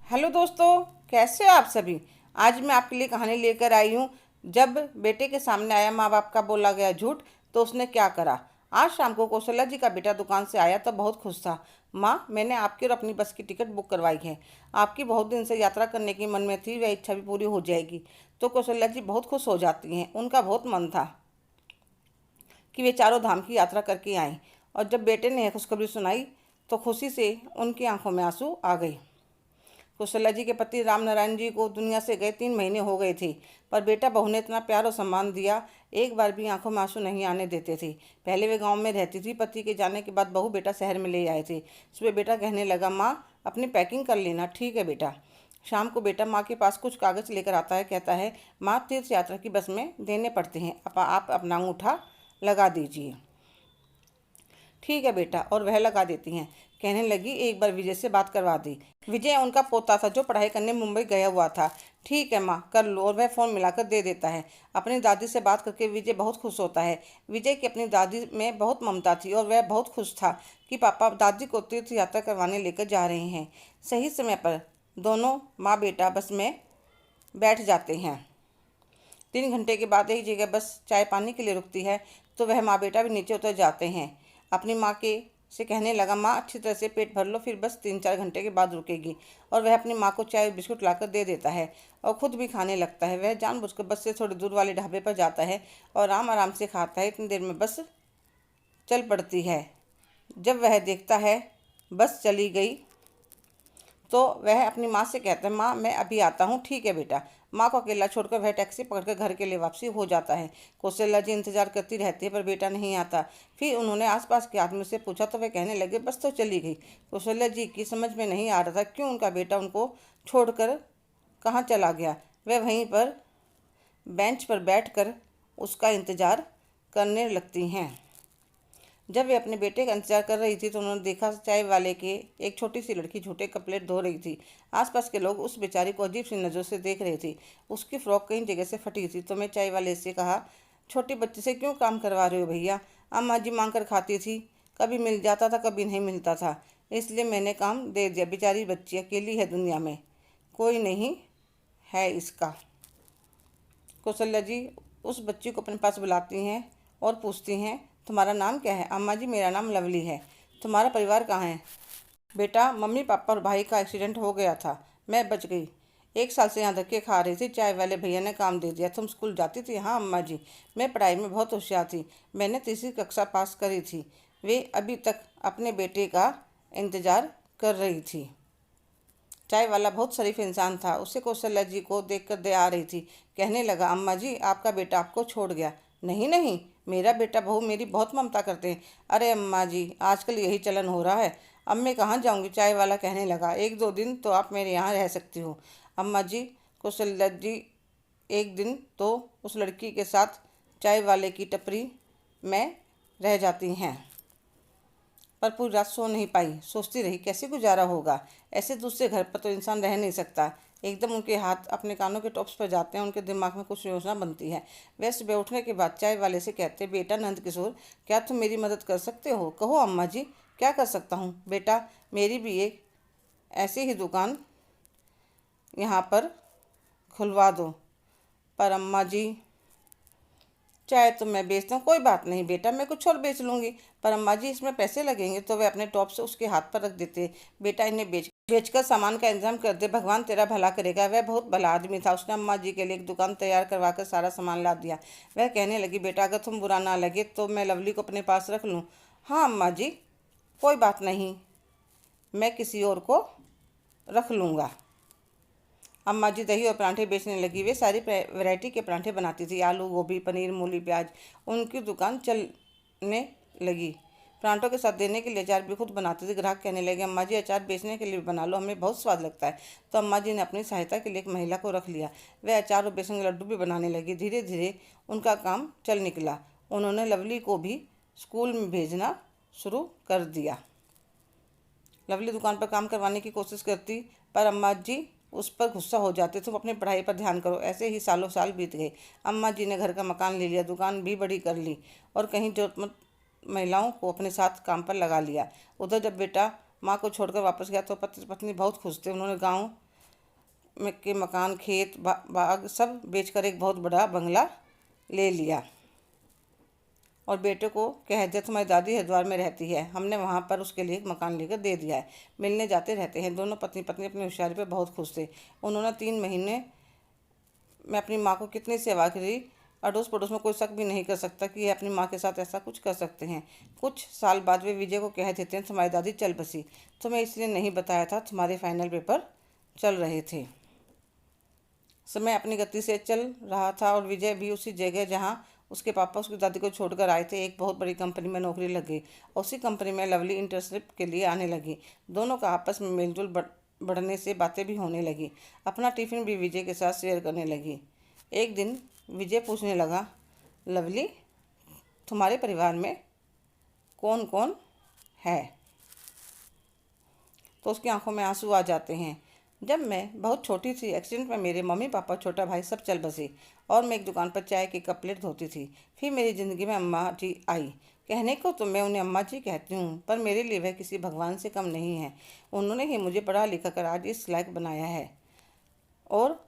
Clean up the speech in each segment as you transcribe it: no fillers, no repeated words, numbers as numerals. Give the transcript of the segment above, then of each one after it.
Hello दोस्तों, कैसे हो आप सभी। आज मैं आपके लिए कहानी लेकर आई हूँ। जब बेटे के सामने आया माँ बाप का बोला गया झूठ, तो उसने क्या करा। आज शाम को कौशल्या जी का बेटा दुकान से आया तो बहुत खुश था। माँ, मैंने आपकी और अपनी बस की टिकट बुक करवाई है। आपकी बहुत दिन से यात्रा करने की मन में थी, वह इच्छा भी पूरी हो जाएगी। तो कौशल्या जी बहुत खुश हो जाती हैं। उनका बहुत मन था कि वे चारों धाम की यात्रा करके आएं। और जब बेटे ने यह खुशखबरी सुनाई तो खुशी से उनकी आंखों में आंसू आ गए। कौशल्या जी के पति राम नारायण जी को दुनिया से गए 3 महीने हो गए थे, पर बेटा बहू ने इतना प्यार और सम्मान दिया, एक बार भी आंखों में आंसू नहीं आने देते थे। पहले वे गांव में रहती थी। पति के जाने के बाद बहू बेटा शहर में ले आए थे। सुबह बेटा कहने लगा, माँ अपनी पैकिंग कर लेना। ठीक है बेटा। शाम को बेटा माँ के पास कुछ कागज़ लेकर आता है। कहता है, माँ तीर्थ यात्रा की बस में देने पड़ते हैं, आप अपना अंगूठा लगा दीजिए। ठीक है बेटा। और वह लगा देती हैं। कहने लगी, एक बार विजय से बात करवा दी। विजय उनका पोता था जो पढ़ाई करने मुंबई गया हुआ था। ठीक है माँ, कर लो। और वह फ़ोन मिलाकर दे देता है। अपनी दादी से बात करके विजय बहुत खुश होता है। विजय की अपनी दादी में बहुत ममता थी और वह बहुत खुश था कि पापा दादी को तीर्थ यात्रा करवाने लेकर जा रहे हैं। सही समय पर दोनों माँ बेटा बस में बैठ जाते हैं। 3 घंटे के बाद एक जगह बस चाय पानी के लिए रुकती है, तो वह माँ बेटा भी नीचे उतर जाते हैं। अपनी माँ के से कहने लगा, माँ अच्छी तरह से पेट भर लो, फिर बस 3-4 घंटे के बाद रुकेगी। और वह अपनी माँ को चाय बिस्कुट लाकर दे देता है और खुद भी खाने लगता है। वह जानबूझकर बस से थोड़ी दूर वाले ढाबे पर जाता है और आराम आराम से खाता है। इतनी देर में बस चल पड़ती है। जब वह देखता है बस चली गई, तो वह अपनी माँ से कहता है, माँ मैं अभी आता हूँ। ठीक है बेटा। माँ को अकेला छोड़कर वह टैक्सी पकड़कर घर के लिए वापसी हो जाता है। कौशल्या जी इंतजार करती रहती है, पर बेटा नहीं आता। फिर उन्होंने आसपास के आदमी से पूछा तो वे कहने लगे, बस तो चली गई। कौशल्या जी की समझ में नहीं आ रहा था क्यों उनका बेटा उनको छोड़कर कहाँ चला गया। वह वहीं पर बेंच पर बैठकर उसका इंतजार करने लगती हैं। जब वे अपने बेटे का इंतजार कर रही थी तो उन्होंने देखा चाय वाले के एक छोटी सी लड़की झूठे का प्लेट धो रही थी। आसपास के लोग उस बेचारी को अजीब सी नज़रों से देख रहे थे। उसकी फ्रॉक कई जगह से फटी थी। तो मैं चाय वाले से कहा, छोटे बच्चे से क्यों काम करवा रहे हो भैया। अम्मा जी मांग कर खाती थी, कभी मिल जाता था कभी नहीं मिलता था, इसलिए मैंने काम दे दिया। बेचारी बच्ची अकेली है दुनिया में, कोई नहीं है इसका। कौशल्या जी उस बच्ची को अपने पास बुलाती हैं और पूछती हैं, तुम्हारा नाम क्या है। अम्मा जी मेरा नाम लवली है। तुम्हारा परिवार कहाँ है। बेटा मम्मी पापा और भाई का एक्सीडेंट हो गया था, मैं बच गई। 1 साल से यहाँ धक्के खा रही थी, चाय वाले भैया ने काम दे दिया। तुम स्कूल जाती थी। हाँ अम्मा जी, मैं पढ़ाई में बहुत होशियार थी, मैंने तीसरी कक्षा पास करी थी। वे अभी तक अपने बेटे का इंतज़ार कर रही थी। चाय वाला बहुत शरीफ इंसान था। उसे कौशल्या जी को देखकर दया आ रही थी। कहने लगा, अम्मा जी आपका बेटा आपको छोड़ गया। नहीं नहीं, मेरा बेटा बहू मेरी बहुत ममता करते हैं। अरे अम्मा जी, आजकल यही चलन हो रहा है। अब मैं कहाँ जाऊँगी। चाय वाला कहने लगा, 1-2 दिन तो आप मेरे यहाँ रह सकती हो। अम्मा जी, कौशल्या जी एक दिन तो उस लड़की के साथ चाय वाले की टपरी में रह जाती हैं, पर पूरी रात सो नहीं पाई। सोचती रही कैसे गुजारा होगा। ऐसे दूसरे घर पर तो इंसान रह नहीं सकता। एकदम उनके हाथ अपने कानों के टॉप्स पर जाते हैं। उनके दिमाग में कुछ योजना बनती है। वह सुबह उठने के बाद चाय वाले से कहते, बेटा नंद किशोर, क्या तुम मेरी मदद कर सकते हो। कहो अम्मा जी, क्या कर सकता हूँ। बेटा मेरी भी एक ऐसी ही दुकान यहाँ पर खुलवा दो। पर अम्मा जी, चाय तो मैं बेचता हूँ। कोई बात नहीं बेटा, मैं कुछ और बेच लूँगी। पर अम्मा जी इसमें पैसे लगेंगे। तो वे अपने टॉप से उसके हाथ पर रख देते, बेटा इन्हें बेचकर सामान का इंतजाम कर दे, भगवान तेरा भला करेगा। वह बहुत भला आदमी था। उसने अम्मा जी के लिए एक दुकान तैयार करवा कर सारा सामान ला दिया। वह कहने लगी, बेटा अगर तुम बुरा ना लगे तो मैं लवली को अपने पास रख लूँ। हाँ अम्मा जी, कोई बात नहीं, मैं किसी और को रख लूँगा। अम्मा जी दही और पराठे बेचने लगी। वे सारी वैरायटी के पराठे बनाती थी, आलू गोभी पनीर मूली प्याज। उनकी दुकान चलने लगी। पराठों के साथ देने के लिए अचार भी खुद बनाती थी। ग्राहक कहने लगे, अम्मा जी अचार बेचने के लिए भी बना लो, हमें बहुत स्वाद लगता है। तो अम्मा जी ने अपनी सहायता के लिए एक महिला को रख लिया। वह अचार और बेसन के लड्डू भी बनाने लगी। धीरे धीरे उनका काम चल निकला। उन्होंने लवली को भी स्कूल में भेजना शुरू कर दिया। लवली दुकान पर काम करवाने की कोशिश करती, पर अम्मा जी उस पर गुस्सा हो जाते। तुम अपनी पढ़ाई पर ध्यान करो। ऐसे ही सालों साल बीत गए। अम्मा जी ने घर का मकान ले लिया, दुकान भी बड़ी कर ली और कहीं जरूरतमंद महिलाओं को अपने साथ काम पर लगा लिया। उधर जब बेटा माँ को छोड़कर वापस गया तो पति पत्नी बहुत खुश थे। उन्होंने गाँव के मकान, खेत, बाग सब बेचकर एक बहुत बड़ा बंगला ले लिया और बेटे को कह दिया तुम्हारी दादी हरिद्वार में रहती है, हमने वहाँ पर उसके लिए एक मकान लेकर दे दिया है, मिलने जाते रहते हैं। दोनों पत्नी पत्नी अपनी होशियारी पे बहुत खुश थे। उन्होंने 3 महीने में अपनी माँ को कितनी सेवा करी, अड़ोस पड़ोस में कोई शक भी नहीं कर सकता कि ये अपनी माँ के साथ ऐसा कुछ कर सकते हैं। कुछ साल बाद वे विजय को कह देते हैं तुम्हारी दादी चल बसी, तुम्हें इसलिए नहीं बताया था, तुम्हारे फाइनल पेपर चल रहे थे। समय अपनी गति से चल रहा था और विजय भी उसी जगह जहाँ उसके पापा उसकी दादी को छोड़कर आए थे, एक बहुत बड़ी कंपनी में नौकरी लग गई। उसी कंपनी में लवली इंटर्नशिप के लिए आने लगी। दोनों का आपस में मेलजोल बढ़ने से बातें भी होने लगी। अपना टिफ़िन भी विजय के साथ शेयर करने लगी। एक दिन विजय पूछने लगा, लवली तुम्हारे परिवार में कौन कौन है? तो उसकी आंखों में आंसू आ जाते हैं। जब मैं बहुत छोटी थी, एक्सीडेंट में मेरे मम्मी पापा, छोटा भाई सब चल बसे और मैं एक दुकान पर चाय के कप प्लेट धोती थी। फिर मेरी ज़िंदगी में अम्मा जी आई। कहने को तो मैं उन्हें अम्मा जी कहती हूँ, पर मेरे लिए वह किसी भगवान से कम नहीं है। उन्होंने ही मुझे पढ़ा लिखा कर आज इस लायक बनाया है। और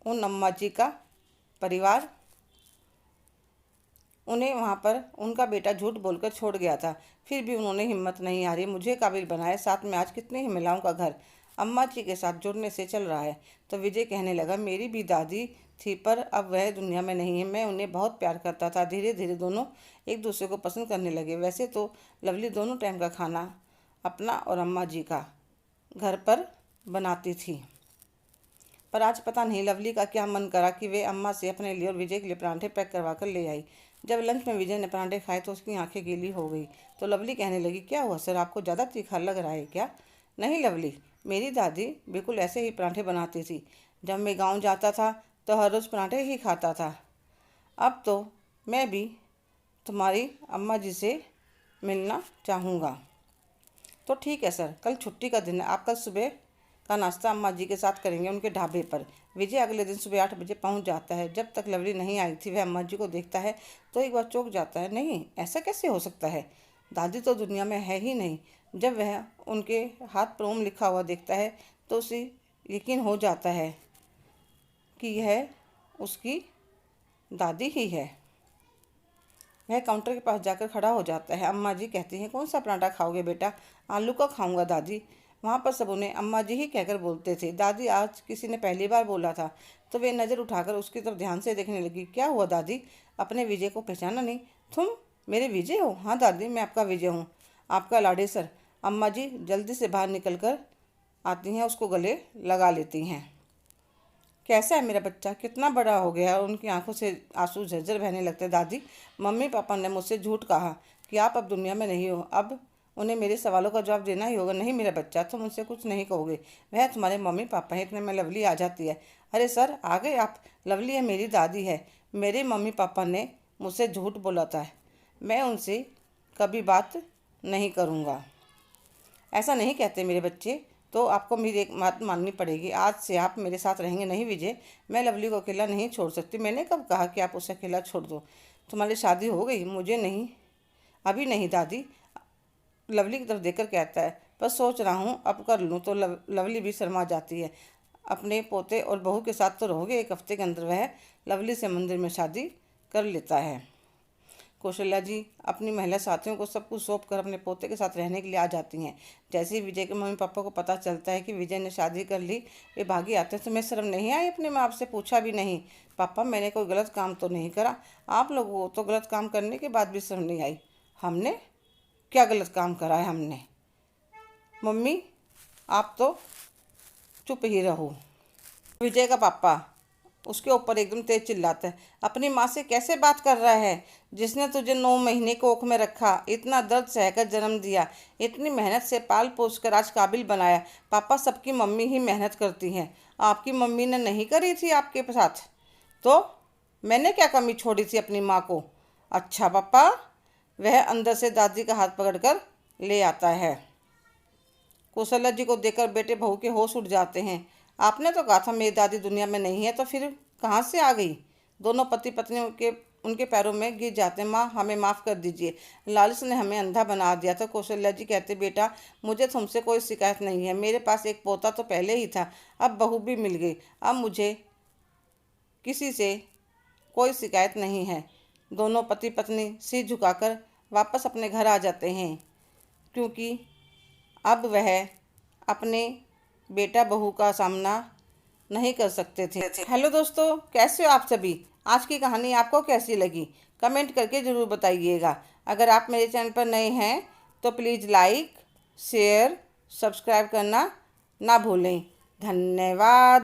उन अम्मा जी का परिवार उन्हें वहाँ पर उनका बेटा झूठ बोलकर छोड़ गया था, फिर भी उन्होंने हिम्मत नहीं हारी, मुझे काबिल बनाया। साथ में आज कितने ही महिलाओं का घर अम्मा जी के साथ जुड़ने से चल रहा है। तो विजय कहने लगा, मेरी भी दादी थी पर अब वह दुनिया में नहीं है। मैं उन्हें बहुत प्यार करता था। धीरे धीरे दोनों एक दूसरे को पसंद करने लगे। वैसे तो लवली दोनों टाइम का खाना अपना और अम्मा जी का घर पर बनाती थी, पर आज पता नहीं लवली का क्या मन करा कि वे अम्मा से अपने लिए और विजय के लिए परांठे पैक करवा कर ले आई। जब लंच में विजय ने परांठे खाए तो उसकी आंखें गीली हो गई। तो लवली कहने लगी, क्या हुआ सर, आपको ज़्यादा तीखा लग रहा है क्या? नहीं लवली, मेरी दादी बिल्कुल ऐसे ही परांठे बनाती थी। जब मैं गाँव जाता था तो हर रोज़ परांठे ही खाता था। अब तो मैं भी तुम्हारी अम्मा जी से मिलना चाहूँगा। तो ठीक है सर, कल छुट्टी का दिन है, आप कल सुबह का नाश्ता अम्मा जी के साथ करेंगे उनके ढाबे पर। विजय अगले दिन सुबह 8 बजे पहुंच जाता है। जब तक लवली नहीं आई थी वह अम्मा जी को देखता है तो एक बार चौंक जाता है। नहीं, ऐसा कैसे हो सकता है, दादी तो दुनिया में है ही नहीं। जब वह उनके हाथ पर ओम लिखा हुआ देखता है तो उसे यकीन हो जाता है कि यह उसकी दादी ही है। वह काउंटर के पास जाकर खड़ा हो जाता है। अम्मा जी कहती हैं, कौन सा पराठा खाओगे बेटा? आलू का खाऊंगा दादी। वहाँ पर सब उन्हें अम्मा जी ही कहकर बोलते थे। दादी आज किसी ने पहली बार बोला था तो वे नज़र उठाकर उसकी तरफ ध्यान से देखने लगी। क्या हुआ दादी, अपने विजय को पहचाना नहीं? तुम मेरे विजय हो? हाँ दादी, मैं आपका विजय हूँ, आपका लाडेसर। अम्मा जी जल्दी से बाहर निकल कर आती हैं, उसको गले लगा लेती हैं। कैसा है मेरा बच्चा, कितना बड़ा हो गया? और उनकी आंखों से आंसू झरझर बहने लगते। दादी, मम्मी पापा ने मुझसे झूठ कहा कि आप अब दुनिया में नहीं हो। अब उन्हें मेरे सवालों का जवाब देना ही होगा। नहीं मेरा बच्चा, तुम उनसे कुछ नहीं कहोगे, वह तुम्हारे मम्मी पापा हैं। इतने में लवली आ जाती है। अरे सर, आ गए आप? लवली है मेरी दादी है। मेरे मम्मी पापा ने मुझसे झूठ बोला था, मैं उनसे कभी बात नहीं करूँगा। ऐसा नहीं कहते मेरे बच्चे, तो आपको मेरी एक बात माननी पड़ेगी। आज से आप मेरे साथ रहेंगे। नहीं विजय, मैं लवली को अकेला नहीं छोड़ सकती। मैंने कब कहा कि आप उसे अकेला छोड़ दो? तुम्हारी शादी हो गई? मुझे नहीं, अभी नहीं दादी। लवली की तरफ देखकर कहता है, बस सोच रहा हूँ अब कर लूँ। तो लवली भी शर्मा जाती है। अपने पोते और बहू के साथ तो रहोगे। एक हफ्ते के अंदर वह लवली से मंदिर में शादी कर लेता है। कौशल्या जी अपनी महिला साथियों को सब कुछ सौंप कर अपने पोते के साथ रहने के लिए आ जाती हैं। जैसे ही विजय के मम्मी पापा को पता चलता है कि विजय ने शादी कर ली, वे भागी आते हैं। तुम्हें शर्म नहीं आई? अपने माँ बाप से पूछा भी नहीं? पापा, मैंने कोई गलत काम तो नहीं करा। आप लोगों को तो गलत काम करने के बाद भी शर्म नहीं आई। हमने क्या गलत काम करा है? हमने? मम्मी, आप तो चुप ही रहो। विजय का पापा उसके ऊपर एकदम तेज चिल्लाता है, अपनी माँ से कैसे बात कर रहा है, जिसने तुझे 9 महीने कोख में रखा, इतना दर्द सहकर जन्म दिया, इतनी मेहनत से पाल पोस कर आज काबिल बनाया। पापा, सबकी मम्मी ही मेहनत करती हैं, आपकी मम्मी ने नहीं करी थी आपके साथ? तो मैंने क्या कमी छोड़ी थी अपनी माँ को? अच्छा पापा। वह अंदर से दादी का हाथ पकड़कर ले आता है। कौशल्या जी को देखकर बेटे बहू के होश उड़ जाते हैं। आपने तो कहा था मेरी दादी दुनिया में नहीं है, तो फिर कहाँ से आ गई? दोनों पति पत्नी के उनके पैरों में गिर जाते। माँ, हमें माफ़ कर दीजिए, लालच ने हमें अंधा बना दिया। तो कौशल्या जी कहते, बेटा मुझे तुमसे कोई शिकायत नहीं है, मेरे पास एक पोता तो पहले ही था, अब बहू भी मिल गई, अब मुझे किसी से कोई शिकायत नहीं है। दोनों पति पत्नी सिर झुकाकर वापस अपने घर आ जाते हैं, क्योंकि अब वह अपने बेटा बहू का सामना नहीं कर सकते थे। हेलो दोस्तों, कैसे हो आप सभी? आज की कहानी आपको कैसी लगी? कमेंट करके ज़रूर बताइएगा। अगर आप मेरे चैनल पर नए हैं तो प्लीज़ लाइक, शेयर, सब्सक्राइब करना ना भूलें। धन्यवाद।